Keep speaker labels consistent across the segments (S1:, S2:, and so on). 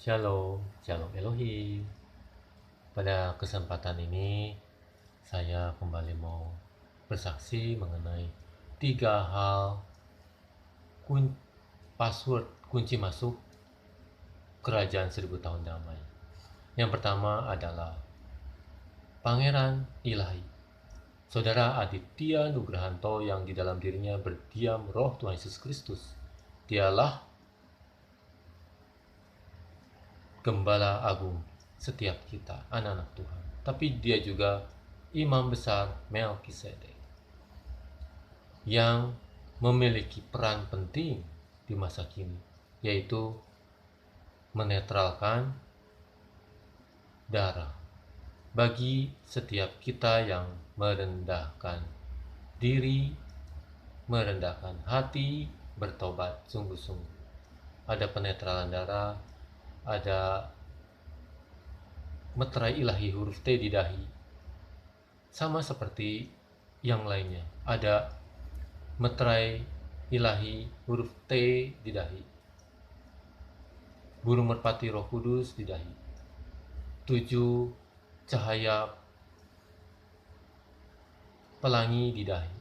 S1: Shalom, Shalom Elohim. Pada kesempatan ini, saya kembali mau bersaksi mengenai 3 hal password kunci masuk Kerajaan 1000 Tahun Damai. Yang pertama adalah Pangeran Ilahi, Saudara Aditya Nugrahanto yang di dalam dirinya berdiam Roh Tuhan Yesus Kristus. Dialah Gembala Agung setiap kita, anak-anak Tuhan. Tapi dia juga Imam Besar Melkisedek yang memiliki peran penting di masa kini, yaitu menetralkan darah bagi setiap kita yang merendahkan diri, merendahkan hati, bertobat sungguh-sungguh. Ada penetralan darah, ada meterai ilahi huruf T di dahi. Sama seperti yang lainnya, ada meterai ilahi huruf T di dahi. Burung merpati Roh Kudus di dahi. 7 cahaya pelangi di dahi.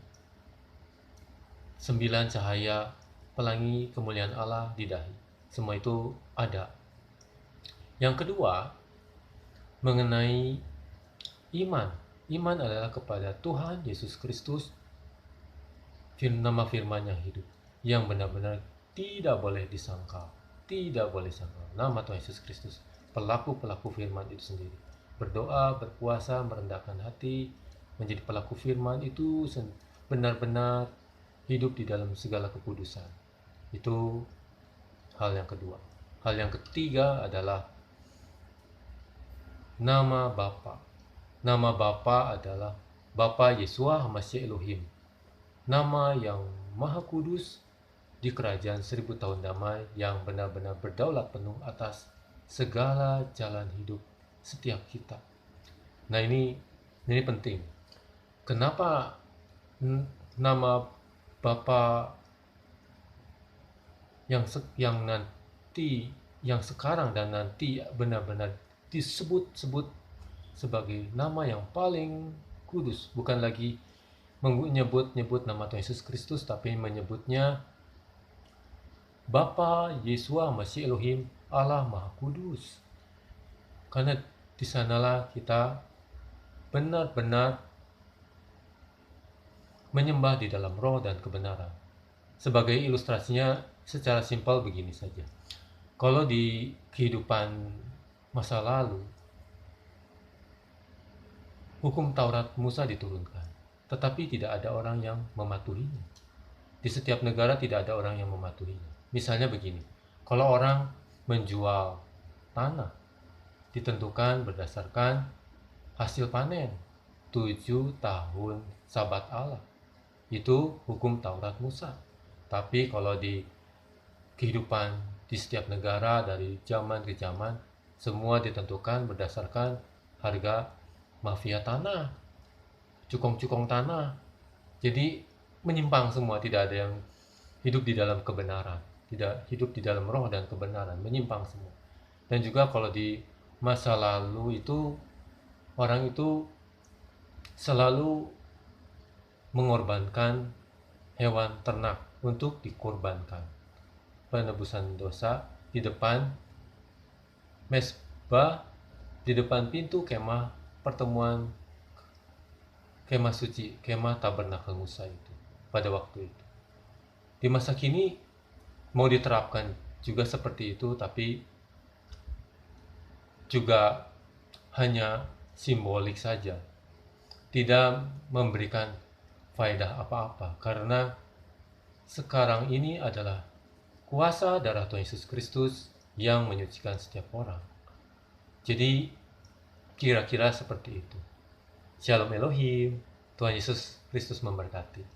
S1: 9 cahaya pelangi kemuliaan Allah di dahi. Semua itu ada. Yang kedua, mengenai iman. Iman adalah kepada Tuhan Yesus Kristus, nama firman yang hidup, yang benar-benar tidak boleh disangkal. Tidak boleh sangkal. Nama Tuhan Yesus Kristus, pelaku-pelaku firman itu sendiri. Berdoa, berpuasa, merendahkan hati, menjadi pelaku firman itu benar-benar hidup di dalam segala kekudusan. Itu hal yang kedua. Hal yang ketiga adalah nama Bapa. Nama Bapa adalah Bapa Yeshua HaMashiach Elohim. Nama yang maha kudus di kerajaan 1000 tahun damai yang benar-benar berdaulat penuh atas segala jalan hidup setiap kita. Nah, ini penting. Kenapa nama Bapa yang nanti, yang sekarang dan nanti benar-benar disebut-sebut sebagai nama yang paling kudus, bukan lagi menyebut nama Tuhan Yesus Kristus, tapi menyebutnya Bapa Yeshua HaMashiach Elohim, Allah Maha Kudus. Karena di sanalah kita benar-benar menyembah di dalam roh dan kebenaran. Sebagai ilustrasinya secara simpel begini saja. Kalau di kehidupan masa lalu, hukum Taurat Musa diturunkan, tetapi tidak ada orang yang mematuhinya. Di setiap negara tidak ada orang yang mematuhinya. Misalnya begini, kalau orang menjual tanah, ditentukan berdasarkan hasil panen 7 tahun Sabat Allah. Itu hukum Taurat Musa. Tapi kalau di kehidupan di setiap negara dari zaman ke zaman, semua ditentukan berdasarkan harga mafia tanah, cukong-cukong tanah. Jadi menyimpang semua, tidak ada yang hidup di dalam kebenaran, tidak hidup di dalam roh dan kebenaran, menyimpang semua. Dan juga kalau di masa lalu itu, orang itu selalu mengorbankan hewan ternak untuk dikorbankan. Penebusan dosa di depan mesbah, di depan pintu kemah pertemuan, kemah suci, kemah tabernakel Musa itu pada waktu itu. Di masa kini mau diterapkan juga seperti itu, tapi juga hanya simbolik saja, tidak memberikan faedah apa-apa, karena sekarang ini adalah kuasa darah Tuhan Yesus Kristus yang menyucikan setiap orang. Jadi kira-kira seperti itu. Shalom Elohim, Tuhan Yesus Kristus memberkati.